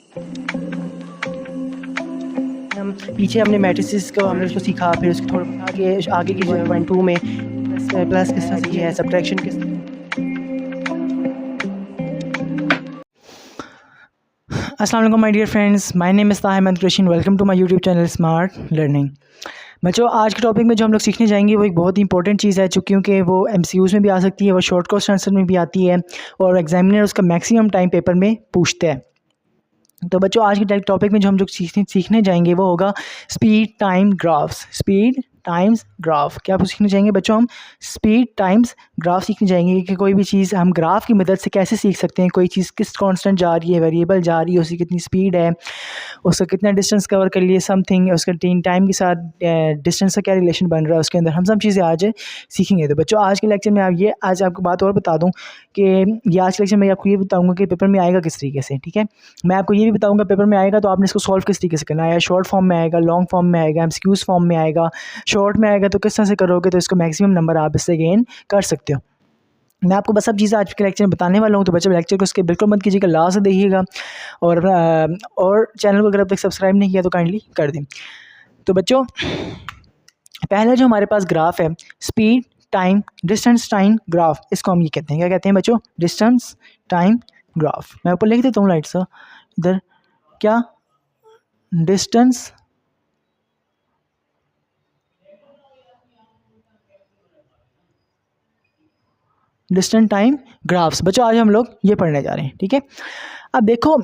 हम पीछे हमने मैट्रिसेस को हमने उसको सीखा, फिर उसको थोड़ा आगे की 0.2 में प्लस किस तरह से है, सब्ट्रैक्शन किस तरह। अस्सलाम वालेकुम my dear friends, my name is Tahir Krishna. Welcome to my YouTube channel smart learning. बच्चों, आज के टॉपिक में जो हम लोग सीखने जाएंगे वो एक बहुत ही इंपॉर्टेंट चीज़ है, क्योंकि वो एमसीक्यूज़ में भी आ सकती है, वो शॉर्ट क्वेश्चन आंसर में भी आती है और एग्जामिनर उसका मैक्सिमम टाइम पेपर में पूछते हैं। तो बच्चों, आज के टॉपिक में जो हम लोग सीखने जाएंगे वो होगा speed time graphs. Speed times graph क्या सीखने जाएंगे बच्चों? हम स्पीड टाइम्स ग्राफ सीखने जाएंगे कि कोई भी चीज़ हम ग्राफ की मदद से कैसे सीख सकते हैं। कोई चीज़ किस कांस्टेंट जा रही है, वेरिएबल जा रही है, उसकी कितनी स्पीड है, उसका कितना डिस्टेंस कवर कर लिए समथिंग, उसका टाइम के साथ डिस्टेंस का क्या रिलेशन बन रहा है, उसके अंदर हम सब चीज़ें आज सीखेंगे। तो बच्चों, आज के लेक्चर में आज आपको बात और बता दूँ कि ये आज के लेक्चर में आपको ये बताऊँगा कि पेपर में आएगा किस तरीके से। ठीक है, मैं आपको ये भी बताऊँगा पेपर में आएगा तो आपने इसको सॉल्व किस तरीके से करना है। शॉर्ट फॉर्म में आएगा, लॉन्ग फॉर्म में आएगा, एमसीक्यूज़ फॉर्म में आएगा। शॉर्ट में आएगा तो किस तरह से करोगे तो इसको मैक्सिमम नंबर आप इससे गेन कर सकते हो। मैं आपको बस सब चीज़ें आज के लेक्चर में बताने वाला हूँ। तो बच्चों, लेक्चर को इसके बिल्कुल मत कीजिएगा, लास्ट से देखिएगा और चैनल को अगर अब तक सब्सक्राइब नहीं किया तो काइंडली कर दें। तो बच्चों, पहले जो हमारे पास ग्राफ है speed time distance time graph, इसको हम ये कहते हैं, क्या कहते हैं बच्चों? Distance time graph. मैं ऊपर लिख देता हूँ लाइट सा इधर, क्या डिस्टेंस डिस्टेंस टाइम ग्राफ्स। बच्चों, आज हम लोग ये पढ़ने जा रहे हैं। ठीक है, अब देखो,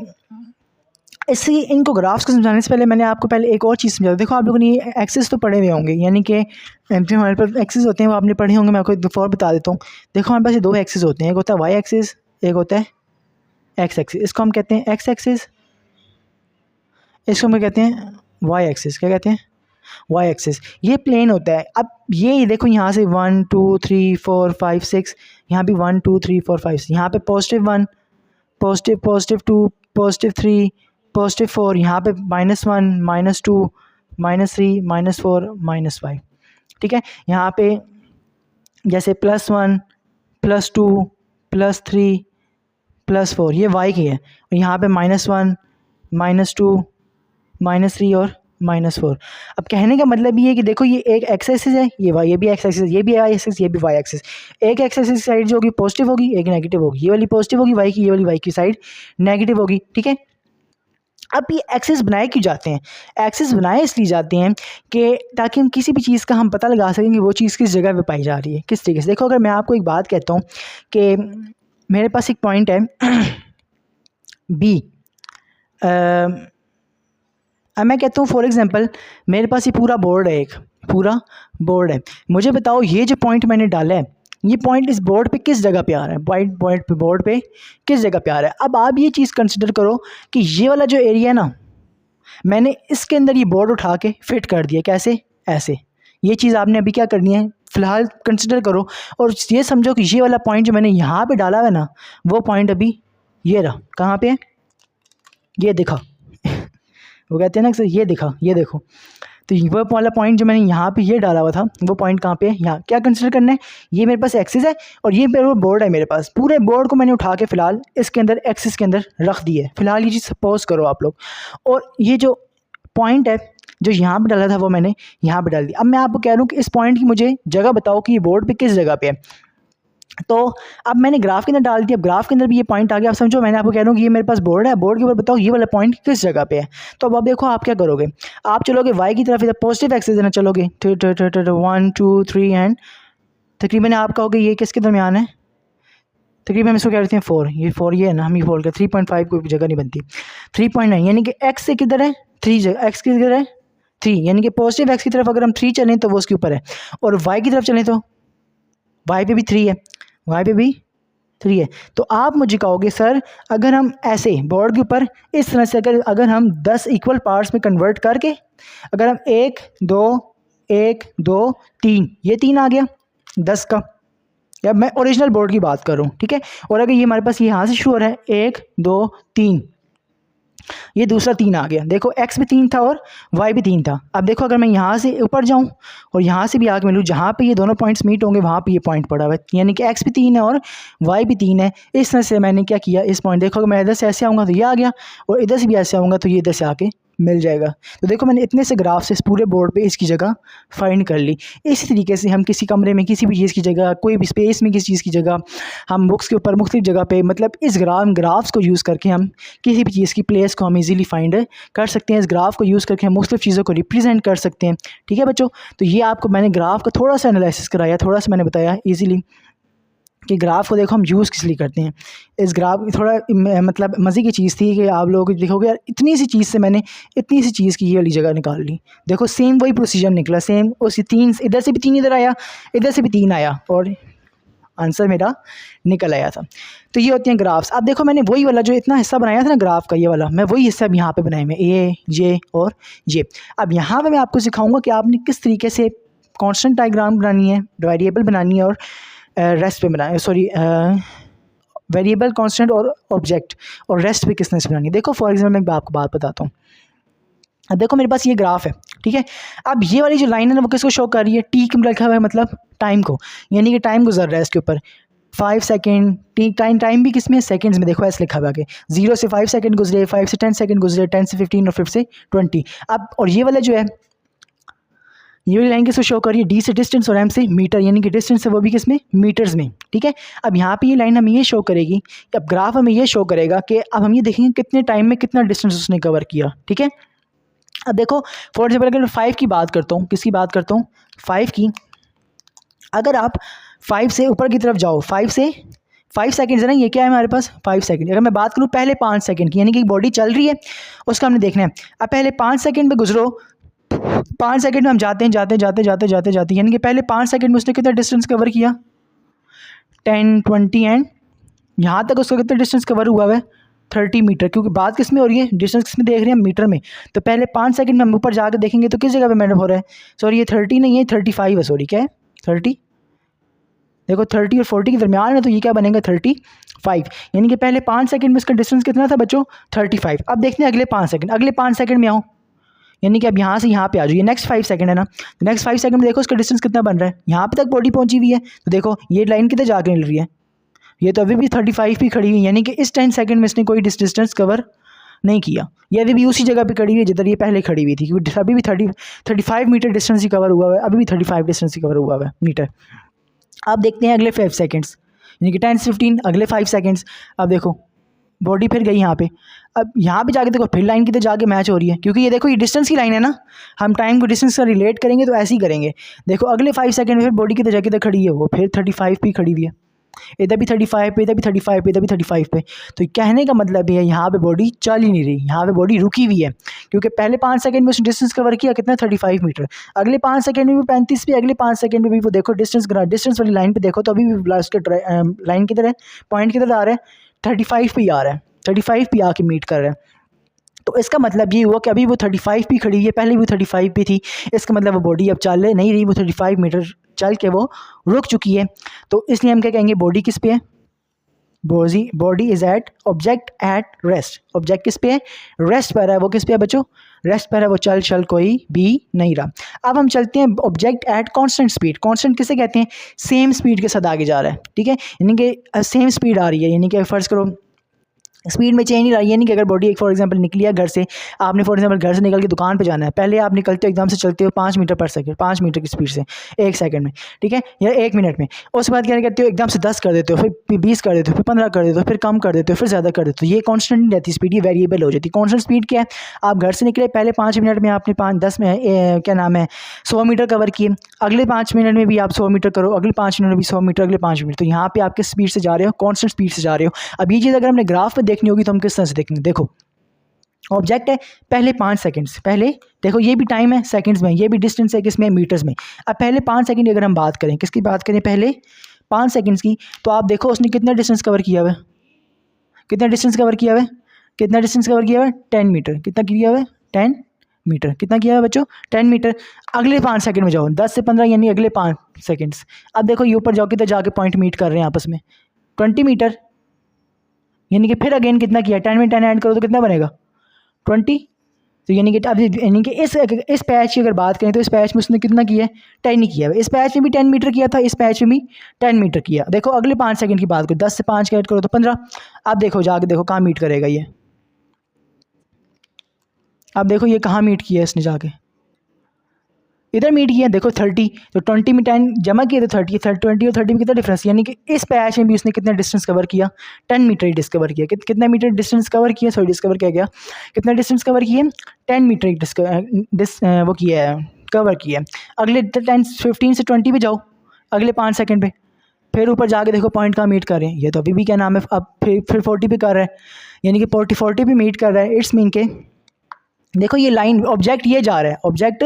इसी इनको ग्राफ्स को समझाने से पहले मैंने आपको पहले एक और चीज़ समझा। देखो, आप लोगों ने ये एक्सिस तो पढ़े हुए होंगे, यानी कि जो हमारे पास एक्सिस होते हैं वो आपने पढ़े होंगे। मैं आपको एक दफ़ा और बता देता हूँ। देखो, हमारे पास ये दो एक्सिस होते हैं, एक होता है वाई एक्सिस, एक होता है एक्स एक्सिस। इसको हम कहते हैं एक्स एक्सिस, इसको हम कहते हैं वाई एक्सिस। क्या कहते हैं? Y axis. ये प्लेन होता है। अब ये देखो, यहाँ से 1 2 3 4 5 6, यहाँ भी 1 2 3 4 5 6, यहाँ पे +1 +2 +3 +4, यहाँ पे -1 -2 -3 -4 -5। ठीक है, यहाँ पे जैसे +1 +2 +3 +4, ये वाई की है। और यहाँ पे -1 -2 -3 और -4। अब कहने का मतलब ये है कि देखो, ये एक एक्स एक्सिस है, ये भी एक्स एक्सिस, ये भी वाई एक्सिस, ये भी वाई एक्सिस। एक एक्स एक्सिस की साइड जो होगी पॉजिटिव होगी, एक नेगेटिव होगी। ये वाली पॉजिटिव होगी वाई की, ये वाली वाई की साइड नेगेटिव होगी। ठीक है, अब ये एक्सिस बनाए क्यों जाते हैं? एक्सिस बनाए इसलिए जाते हैं कि ताकि हम किसी भी चीज़ का हम पता लगा सकें कि वो चीज़ किस जगह पे पाई जा रही है, किस तरीके से। देखो, अगर मैं आपको एक बात कहता हूँ कि मेरे पास एक पॉइंट है बी, अब मैं कहता हूँ फॉर एग्जांपल मेरे पास ये पूरा बोर्ड है, एक पूरा बोर्ड है। मुझे बताओ, ये जो पॉइंट मैंने डाला है, ये पॉइंट इस बोर्ड पे किस जगह पे आ रहा है? बोर्ड पे किस जगह पे आ रहा है? अब आप ये चीज़ कंसिडर करो कि ये वाला जो एरिया है ना, मैंने इसके अंदर ये बोर्ड उठा के फिट कर दिया। कैसे? ऐसे। ये चीज़ आपने अभी क्या करनी है, फ़िलहाल कंसिडर करो और ये समझो कि ये वाला पॉइंट जो मैंने यहाँ पे डाला हुआ है ना, वो पॉइंट अभी ये रहा। कहाँ पे है? ये दिखा वो कहते हैं ना सर, ये दिखा, ये देखो। तो वो वाला पॉइंट जो मैंने यहाँ पे ये डाला हुआ था, वो पॉइंट कहाँ पे है? यहाँ। क्या कंसिडर करना है? ये मेरे पास एक्सिस है और ये मेरे बोर्ड है। मेरे पास पूरे बोर्ड को मैंने उठा के फ़िलहाल इसके अंदर एक्सिस के अंदर रख दिए है। फ़िलहाल ये चीज़ सपोज करो आप लोग, और ये जो पॉइंट है जो यहाँ पे डाला था वो मैंने यहाँ पे डाल दिया। अब मैं आपको कह रहा हूँ कि इस पॉइंट की मुझे जगह बताओ कि ये बोर्ड पे किस जगह पे है। तो अब मैंने ग्राफ के अंदर डाल दिया। अब ग्राफ के अंदर भी ये पॉइंट आ गया। आप समझो, मैंने आपको कह रहा हूँ कि ये मेरे पास बोर्ड है, बोर्ड के ऊपर बताओ ये वाला पॉइंट किस जगह पे है। तो अब देखो, आप क्या करोगे? आप चलोगे वाई की तरफ, इधर पॉजिटिव एक्सिस देना चलोगे 1 2 3 एंड तकरीबन आप कहोगे ये किसके दरमियान है? तकरीबन हम इसको कह रहे हैं 4। ये 4 ये है ना, हम ये 4 का 3.5 कोई जगह नहीं बनती। 3.9 यानी कि एक्स से किधर है? 3 जगह। एक्स किधर है? 3, यानी कि पॉजिटिव एक्स की तरफ अगर हम 3 चलें तो वो उसके ऊपर है, और वाई की तरफ चलें तो वाई पे भी 3 है, वाई पे भी 3 है। तो आप मुझे कहोगे सर, अगर हम ऐसे बोर्ड के ऊपर इस तरह से अगर हम 10 इक्वल पार्ट्स में कन्वर्ट करके, अगर हम 1 2 1 2 3, ये 3 आ गया 10 का, या मैं ओरिजिनल बोर्ड की बात कर रहा हूँ। ठीक है, और अगर ये हमारे पास ये यहाँ से शुरू हो रहा है 1 2 3, ये दूसरा 3 आ गया। देखो x भी 3 था और y भी 3 था। अब देखो अगर मैं यहाँ से ऊपर जाऊँ और यहाँ से भी आगे मिलूँ, जहाँ पे ये दोनों पॉइंट्स मीट होंगे वहाँ पे ये पॉइंट पड़ा हुआ है, यानी कि x भी 3 है और y भी 3 है। इस तरह से मैंने क्या किया, इस पॉइंट देखो मैं इधर से ऐसे आऊँगा तो ये आ गया और इधर से भी ऐसे आऊँगा तो ये इधर से आके मिल जाएगा। तो देखो मैंने इतने से ग्राफ से इस पूरे बोर्ड पे इसकी जगह फाइंड कर ली। इसी तरीके से हम किसी कमरे में किसी भी चीज़ की जगह, कोई भी स्पेस में किसी चीज़ की जगह, हम बुक्स के ऊपर मुख्तलिफ जगह पे, मतलब इस ग्राफ्स को यूज़ करके हम किसी भी चीज़ की प्लेस को हम इजीली फाइंड कर सकते हैं। इस ग्राफ को यूज़ करके हम मुख्तलिफ चीज़ों को रिप्रेजेंट कर सकते हैं। ठीक है बच्चों, तो ये आपको मैंने ग्राफ का थोड़ा सा एनालिसिस कराया, थोड़ा सा मैंने बताया ईजीली कि ग्राफ को देखो हम यूज़ किस लिए करते हैं। इस ग्राफ थोड़ा मतलब मज़े की चीज़ थी कि आप लोग देखोगे यार इतनी सी चीज़ से मैंने इतनी सी चीज़ की ये वाली जगह निकाल ली। देखो सेम वही प्रोसीजर निकला, सेम उसी 3 इधर से भी 3 इधर आया, इधर से भी 3 आया और आंसर मेरा निकल आया था। तो ये होती हैं ग्राफ्स। अब देखो मैंने वही वाला जो इतना हिस्सा बनाया था ना ग्राफ का, ये वाला मैं वही हिस्सा अब यहाँ पे बनाया मैं ये और ये। अब यहाँ पे मैं आपको सिखाऊंगा कि आपने किस तरीके से कांस्टेंट डायग्राम बनानी है, वेरिएबल बनानी है और रेस्ट पे बनाए, सॉरी वेरिएबल, कांस्टेंट और ऑब्जेक्ट और रेस्ट पे किस तरह से बनानी है। देखो फॉर एग्जाम्पल मैं आपको बात बताता हूँ। अब देखो मेरे पास ये ग्राफ है, ठीक है। अब ये वाली जो लाइन है ना वो किसको शो कर रही है, टी की लिखा हुआ है मतलब टाइम को, यानी कि टाइम गुजर रहा है इसके ऊपर 5 सेकेंड। टी टाइम भी किस में, सेकंड्स में। देखो ऐसे लिखा हुआ है 0 से 5 सेकंड गुजरे, 5 से 10 सेकंड गुजरे, 10 से 15 और 5 से 20। अब और ये वाला जो है ये वाली लाइन किसको शो कर रही है, डी से डिस्टेंस और एम से मीटर, यानी कि डिस्टेंस है वो भी किस में, मीटर्स में। ठीक है, अब यहाँ पे ये लाइन हमें ये शो करेगी, अब ग्राफ हमें ये शो करेगा कि अब हम ये देखेंगे कितने टाइम में कितना डिस्टेंस उसने कवर किया। ठीक है, अब देखो फॉर एग्जाम्पल अगर मैं 5 की बात करता हूँ, किसकी बात करता हूँ, 5 की। अगर आप 5 से ऊपर की तरफ जाओ, 5 से 5 सेकंड्स है ना, ये क्या है हमारे पास 5 सेकंड। अगर मैं बात करूँ पहले 5 सेकंड की, यानी कि बॉडी चल रही है उसका हमने देखना है। अब पहले 5 सेकंड में गुजरो, 5 सेकंड में हम जाते हैं, यानी कि पहले 5 सेकंड में उसने कितना डिस्टेंस कवर किया, 10, 20 एंड यहाँ तक उसका कितना डिस्टेंस कवर हुआ है 30 मीटर, क्योंकि बात किस में हो रही है, डिस्टेंस किस में देख रहे हैं, मीटर में। तो पहले 5 सेकंड में हम ऊपर जाकर देखेंगे तो किस जगह पे मैडम हो रहा है, सॉरी ये 30 नहीं है 35 है, सॉरी क्या है 30, देखो 30 और 40 के दरमियान है तो ये क्या बनेगा 35, यानी कि पहले 5 सेकंड में इसका डिस्टेंस कितना था बच्चों 35। अब देखते हैं अगले 5 सेकंड, अगले 5 सेकंड में आओ, यानी कि अब यहाँ से यहाँ पे आ जाओ, ये नेक्स्ट 5 सेकंड है ना, तो नेक्स्ट 5 सेकंड में देखो इसका डिस्टेंस कितना बन रहा है, यहाँ पे तक बॉडी पहुँची हुई है। तो देखो ये लाइन कितने जाके मिल रही है, ये तो अभी भी 35 भी खड़ी हुई है, यानी कि इस 10 सेकंड में इसने कोई डिस्टेंस कवर नहीं किया। ये अभी भी उसी जगह पे खड़ी हुई है जिधर ये पहले खड़ी हुई थी, क्योंकि अभी भी 35 मीटर डिस्टेंस ही कवर हुआ है, अभी भी 35 डिस्टेंस ही कवर हुआ है मीटर। अब देखते हैं अगले 5 सेकंड्स, यानी कि 10 से 15 अगले 5 सेकंड्स। अब देखो बॉडी फिर गई यहाँ पे, अब यहाँ पे जाके देखो फिर लाइन कितने जाके मैच हो रही है, क्योंकि ये देखो ये डिस्टेंस की लाइन है ना, हम टाइम को डिस्टेंस से रिलेट करेंगे तो ऐसे ही करेंगे। देखो अगले 5 सेकंड में फिर बॉडी कितने जाके खड़ी है, वो फिर 35 पे खड़ी हुई है, इधर भी 35 पे, इधर भी 35 पे, इधर भी 35 पे। तो कहने का मतलब ये है यहाँ पे बॉडी चल ही नहीं रही, यहाँ पे बॉडी रुकी हुई है, क्योंकि पहले 5 सेकंड में उसने डिस्टेंस कवर किया कितना 35 मीटर, अगले 5 सेकंड में भी 35 पे, अगले 5 सेकंड में भी वो देखो डिस्टेंस वाली लाइन पे देखो तो अभी भी उसके लाइन किधर है, पॉइंट किधर आ रहा है 35 पे आ रहा है, 35 पे आके मीट कर रहा है। तो इसका मतलब ये हुआ कि अभी वो 35 पे खड़ी है, पहले भी वो 35 पे थी, इसका मतलब वो बॉडी अब चल नहीं रही, वो 35 मीटर चल के वो रुक चुकी है। तो इसलिए हम क्या कहेंगे, बॉडी किस पे है, body is at object at rest, object किस पे है, रेस्ट पर है, वो किस पे है बच्चों, रेस्ट पर है, वो चल कोई भी नहीं रहा। अब हम चलते हैं object at constant speed. Constant किसे कहते हैं, सेम स्पीड के साथ आगे जा रहा है। ठीक है, यानी कि सेम स्पीड आ रही है, यानी कि फर्ज करो स्पीड में चेंज नहीं रही है, नहीं कि अगर बॉडी एक फॉर एग्जांपल निकली है घर से, आपने फॉर एग्जांपल घर से निकल के दुकान पे जाना है, पहले आप निकलते हो एकदम से चलते हो 5 मीटर पर सेकंड, 5 मीटर की स्पीड से 1 सेकंड में, ठीक है, या 1 मिनट में। उसके बाद क्या करते हो, एकदम से 10 कर देते हो, फिर 20 कर देते हो, फिर 15 कर देते हो, फिर कम कर देते हो, फिर ज़्यादा कर देते हो। ये कॉन्स्टेंट नहीं रहती स्पीड, ये वेरिएबल हो जाती है। कॉन्स्टेंट स्पीड क्या है, आप घर से निकले पहले 5 मिनट में आपने 10 में क्या नाम है 100 मीटर कवर किए, अगले 5 मिनट में भी आप 100 मीटर करो, अगले 5 मिनट में भी 100 मीटर, अगले 5 मिनट। तो यहाँ पे आप किस स्पीड से जा रहे हो, कॉन्स्टेंट स्पीड से जा रहे हो। अब ये चीज़ अगर हमने ग्राफ पे देखनी होगी तो हम किस तरह से देखेंगे, देखो ऑब्जेक्ट है पहले 5 सेकंड्स, पहले देखो ये भी टाइम है सेकंड्स में, ये भी डिस्टेंस है किसमें, मीटर्स में। अब पहले 5 सेकंड अगर हम बात करें, किसकी बात करें, पहले 5 सेकंड्स की, तो आप देखो उसने कितना डिस्टेंस कवर किया हुआ है, कितना डिस्टेंस कवर किया हुआ है, कितना डिस्टेंस कवर किया हुआ है 10 मीटर, कितना किया हुआ है 10 मीटर, कितना किया है बच्चों 10 मीटर। अगले 5 सेकंड में जाओ 10 से 15, यानी अगले 5 सेकंड्स। अब देखो ये ऊपर जाओ कितना जाके पॉइंट मीट कर रहे हैं आपस में 20 मीटर, यानी कि फिर अगेन कितना किया 10 में 10 ऐड करो तो कितना बनेगा 20। तो यानी कि अब यानी कि इस पैच की अगर बात करें तो इस पैच में उसने कितना किया है, 10 ही किया है। इस पैच में भी 10 मीटर किया था, इस पैच में भी 10 मीटर किया। देखो अगले 5 सेकंड की बात करो, 10 से 5 ऐड करो तो 15। अब देखो जाके देखो कहाँ मीट करेगा ये। अब देखो ये कहाँ मीट किया है इसने, जाके इधर मीट किया। देखो 30, तो 20 में 10 जमा किया तो 30 20 और 30 में कितना डिफरेंस, यानी कि इस पैच में भी उसने कितना डिस्टेंस कवर किया, 10 मीटर ही डिस्कवर किया। कितना मीटर डिस्टेंस कवर किया, सॉरी डिस्कवर किया गया, कितना डिस्टेंस कवर किया, 10 मीटर ही वो किया है, कवर किया। अगले 15 से 20 पे जाओ, अगले 5 सेकंड पे, फिर ऊपर जाके देखो पॉइंट कहाँ मीट कर रहे हैं। ये तो अभी भी क्या नाम है, अब फिर 40 पे कर रहा है, यानी कि 40 पे मीट कर रहा है। इट्स मीन के देखो ये लाइन ऑब्जेक्ट ये जा रहा है, ऑब्जेक्ट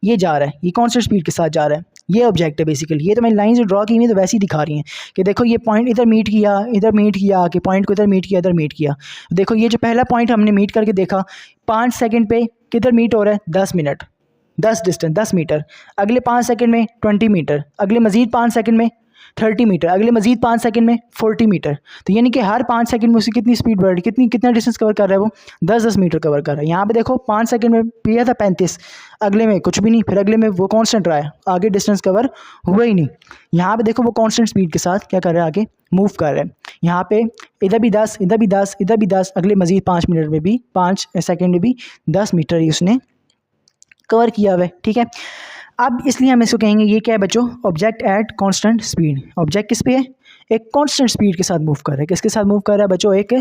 ये जा रहा है, ये कॉन्स्टेंट स्पीड के साथ जा रहा है, ये ऑब्जेक्ट है बेसिकली। ये तो मैंने लाइन जो ड्रॉ की हुई तो वैसे ही दिखा रही हैं कि देखो ये पॉइंट इधर मीट किया, इधर मीट किया, कि पॉइंट को इधर मीट किया, इधर मीट किया। देखो ये जो पहला पॉइंट हमने मीट करके देखा 5 सेकंड पे किधर मीट हो रहा है, 10 मिनट, 10 मीटर। अगले 5 सेकंड में 20 मीटर, अगले मज़ीद 5 सेकंड में 30 मीटर, अगले मज़ीद 5 सेकंड में 40 मीटर। तो यानी कि हर 5 सेकंड में उसकी कितनी स्पीड बढ़ रही है, कितना डिस्टेंस कवर कर रहा है वो, 10 मीटर कवर कर रहा है। यहाँ पे देखो 5 सेकंड में पिया था 35, अगले में कुछ भी नहीं, फिर अगले में वो कांस्टेंट रहा है, आगे डिस्टेंस कवर हुआ ही नहीं। यहाँ पे देखो वो कांस्टेंट स्पीड के साथ क्या कर रहा है, आगे मूव कर रहा है। यहाँ पे इधर भी 10, इधर भी 10, इधर भी 10, अगले मज़ीद 5 मिनट में भी 5 सेकंड में भी 10 मीटर ही उसने कवर किया हुआ है। ठीक है, अब इसलिए हम इसको कहेंगे ये क्या है बच्चों, object at constant speed. Object किस पे है, एक कांस्टेंट स्पीड के साथ मूव कर रहा है। किसके साथ मूव कर रहा है बच्चों, एक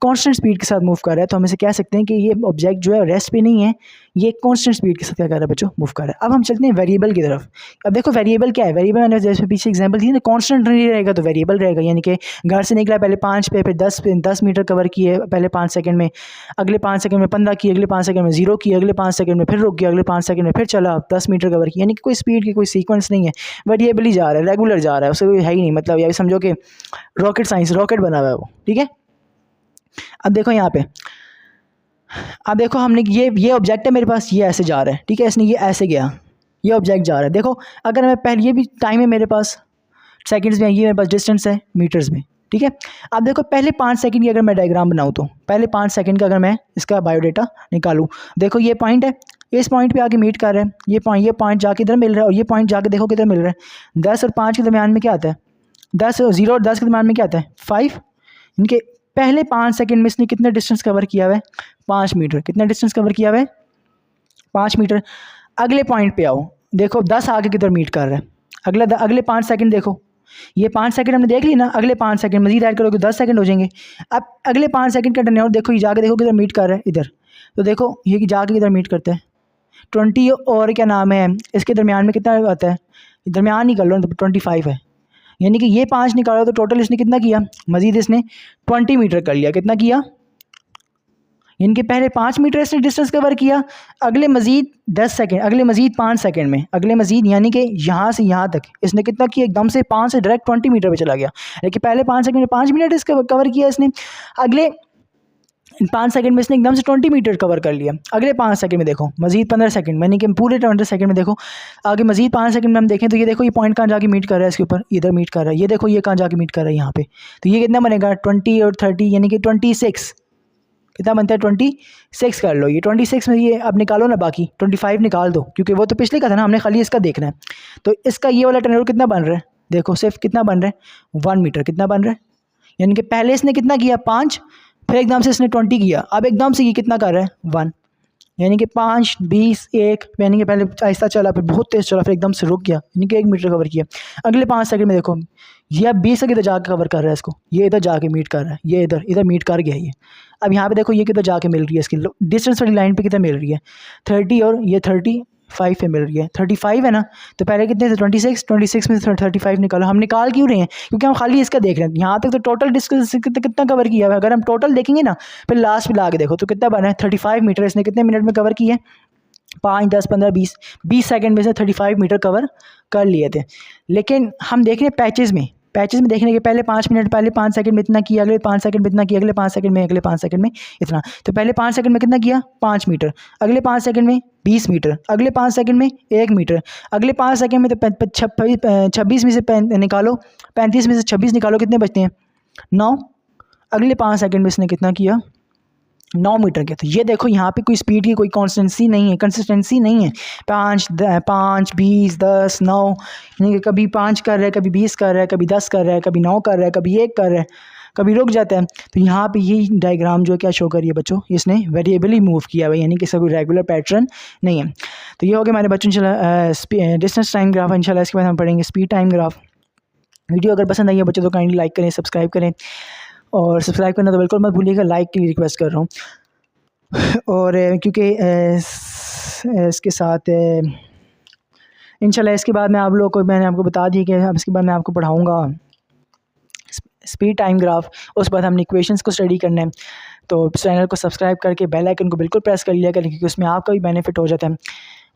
कांस्टेंट स्पीड के साथ मूव कर रहा है। तो हम इसे कह सकते हैं कि ये ऑब्जेक्ट जो है रेस्ट पे नहीं है, ये कांस्टेंट स्पीड के साथ क्या कर रहा है बच्चों, मूव कर रहा है। अब हम चलते हैं वेरिएबल की तरफ। अब देखो वेरिएबल क्या है, वेरिएबल मैंने जैसे पीछे एग्जाम्पल दी ना, कांस्टेंट नहीं रहेगा तो वेरिएबल रहेगा। यानी कि घर से निकला पहले 5 पे, फिर 10 मीटर कवर किए पहले 5 सेकंड में, अगले 5 सेकंड में 15 किए, अगले 5 सेकंड में 0 किए, अगले 5 सेकंड में फिर रुक गया, अगले 5 सेकंड में फिर चला 10 मीटर कवर किया। यानी कि कोई स्पीड की कोई सीक्वेंस नहीं है, वेरिएबल ही जा रहा है, रेगुलर जा रहा है, उससे कोई है ही नहीं। मतलब ये समझो कि रॉकेट साइंस, रॉकेट बना हुआ है वो। ठीक है, अब देखो यहाँ पे, अब देखो हमने ये ऑब्जेक्ट है मेरे पास, ये ऐसे जा रहा है। ठीक है, इसने ये ऐसे गया, ये ऑब्जेक्ट जा रहा है। देखो अगर मैं पहले, ये भी टाइम है मेरे पास सेकंड्स में, ये मेरे पास डिस्टेंस है मीटर्स में। ठीक है, अब देखो पहले 5 सेकंड की अगर मैं डायग्राम बनाऊँ तो पहले 5 सेकंड का अगर मैं इसका बायोडाटा निकालूँ, देखो ये पॉइंट है, इस पॉइंट पे आके मीट कर रहे हैं, ये पॉइंट जाके इधर मिल रहा है, और ये पॉइंट जाके देखो किधर मिल रहा है, 10 और 5 के दरमियान में क्या आता है, 0 और 10 के दरमियान में क्या आता है, 5। इनके पहले 5 सेकंड में इसने कितना डिस्टेंस कवर किया हुआ है, 5 मीटर। कितना डिस्टेंस कवर किया हुआ है, 5 मीटर। अगले पॉइंट पे आओ, देखो 10 आगे किधर मीट कर रहा है, अगले 5 सेकंड देखो, ये 5 सेकंड हमने देख ली ना, अगले 5 सेकंड मजीद ऐड करोगे 10 सेकंड हो जाएंगे। अब अगले 5 सेकंड का टर्न देखो, ये जाके देखो किधर मीट कर रहा है, इधर। तो देखो ये जाके किधर मीट करता है, 20 और क्या नाम है इसके दरमियान में कितना आता है, दरमियान ही कर लो, 25 है। यानी कि ये 5 निकालो तो टोटल इसने कितना किया, मजीद इसने 20 मीटर कर लिया। कितना किया, इनके पहले 5 मीटर इसने डिस्टेंस कवर किया, अगले मजीद 10 सेकंड, अगले मजीद 5 सेकंड में, अगले मजीद यानी कि यहाँ से यहाँ तक इसने कितना किया, एकदम से 5 से डायरेक्ट 20 मीटर पे चला गया। लेकिन पहले 5 सेकंड में 5 मिनट इसका कवर किया इसने, अगले 5 सेकंड में इसने एकदम से 20 मीटर कवर कर लिया। अगले 5 सेकंड में देखो मजीद 15 सेकंड, यानी कि पूरे 20 सेकंड में देखो आगे मजीद 5 सेकंड में हम देखें तो ये देखो ये पॉइंट कहाँ जाके मीट कर रहा है, इसके ऊपर इधर मीट कर रहा है। ये देखो ये कहाँ जाके मीट कर रहा है, यहाँ पे। तो ये कितना बनेगा, 20 और 30 यानी कि 26। कितना बनता है, 26 कर लो। ये 26 में ये अब निकालो ना, बाकी 25 निकाल दो, क्योंकि वो तो पिछले का था ना, हमने खाली इसका देखना है। तो इसका ये वाला टर्नओवर कितना बन रहा है, देखो सिर्फ कितना बन रहा है, 1 मीटर। कितना बन रहा है, यानी कि पहले इसने कितना किया, 5, फिर एकदम से इसने 20 किया, अब एकदम से ये कितना कर रहा है, 1। यानी कि 5, 20, 1, यानी कि पहले आहिस्ता चला, फिर बहुत तेज़ चला, फिर एकदम से रुक गया, यानी कि 1 मीटर कवर किया। अगले 5 सेकंड में देखो ये अब 20 तक इधर जाके कवर कर रहा है इसको, ये इधर जाके मीट कर रहा है, ये इधर मीट कर गया ये। अब यहाँ पे देखो ये किधर जाके मिल रही है, इसकी डिस्टेंस वाली लाइन पे किधर मिल रही है, 30 और ये 35 पे मिल रही है। 35 है ना, तो पहले कितने थे, 26 में से 35 निकालो। हम निकाल क्यों रहे हैं, क्योंकि हम खाली इसका देख रहे हैं। यहाँ तक तो टोटल डिस्टेंस कितना कवर किया है, अगर हम टोटल देखेंगे ना, फिर लास्ट में ला के देखो तो कितना बना है, 35 मीटर। इसने कितने मिनट में कवर किया है, 5, 10, 15, 20 सेकंड में से 35 मीटर कवर कर लिए थे। लेकिन हम देख रहे हैं पैचेस में देखने के पहले 5 मिनट, पहले 5 सेकंड में इतना किया, अगले 5 सेकंड में इतना किया, अगले 5 सेकंड में, अगले 5 सेकंड में इतना। तो पहले 5 सेकंड में कितना किया, 5 मीटर, अगले 5 सेकंड में 20 मीटर, अगले 5 सेकंड में 1 मीटर, अगले 5 सेकंड में तो 26 में से निकालो, 35 में से 26 निकालो, कितने बचते हैं, 9। अगले 5 सेकंड में इसने कितना किया, 9 मीटर के। तो ये देखो यहाँ पे कोई स्पीड की कोई कंसिस्टेंसी नहीं है। 5, 20, 10, 9, यानी कि कभी 5 कर रहा है, कभी 20 कर रहा है, कभी 10 कर रहा है, कभी 9 कर रहा है, कभी 1 कर रहा है, कभी रुक जाता है। तो यहाँ पे ये डायग्राम जो क्या शो कर रही है बच्चों, इसने वेरिएबली मूव किया हुआ है, यानी कि इसका कोई रेगुलर पैटर्न नहीं है। तो ये हो गया हमारे बच्चों इंशाल्लाह डिस्टेंस टाइम ग्राफ। इंशाल्लाह इसके बाद हम पढ़ेंगे स्पीड टाइम ग्राफ। वीडियो अगर पसंद आई है बच्चों तो काइंडली लाइक करें, सब्सक्राइब करें, और सब्सक्राइब करना तो बिल्कुल मत भूलिएगा, लाइक की रिक्वेस्ट कर रहा हूँ। और क्योंकि इसके साथ इंशाल्लाह इसके बाद मैं आप लोगों को मैंने आपको बता दी कि अब इसके बाद मैं आपको पढ़ाऊँगा स्पीड टाइम ग्राफ। उस बाद हमने इक्वेशंस को स्टडी करना है। तो चैनल को सब्सक्राइब करके बेल आइकन को बिल्कुल प्रेस कर लिया करें, क्योंकि उसमें आपका भी बेनिफिट हो जाता है।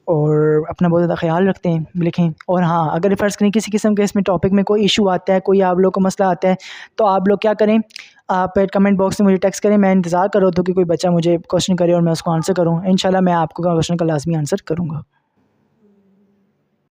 और अपना बहुत ज़्यादा ख्याल रखते हैं लिखें। और हाँ, अगर फ़र्ज़ करें किसी किस्म के इसमें टॉपिक में कोई इशू आता है, कोई आप लोग को मसला आता है, तो आप लोग क्या करें, आप कमेंट बॉक्स में मुझे टेक्स्ट करें। मैं इंतज़ार कर रहा हूँ कि कोई बच्चा मुझे क्वेश्चन करे और मैं उसको आंसर करूँ। इंशाल्लाह मैं आपको क्वेश्चन का लाजमी आंसर करूँगा।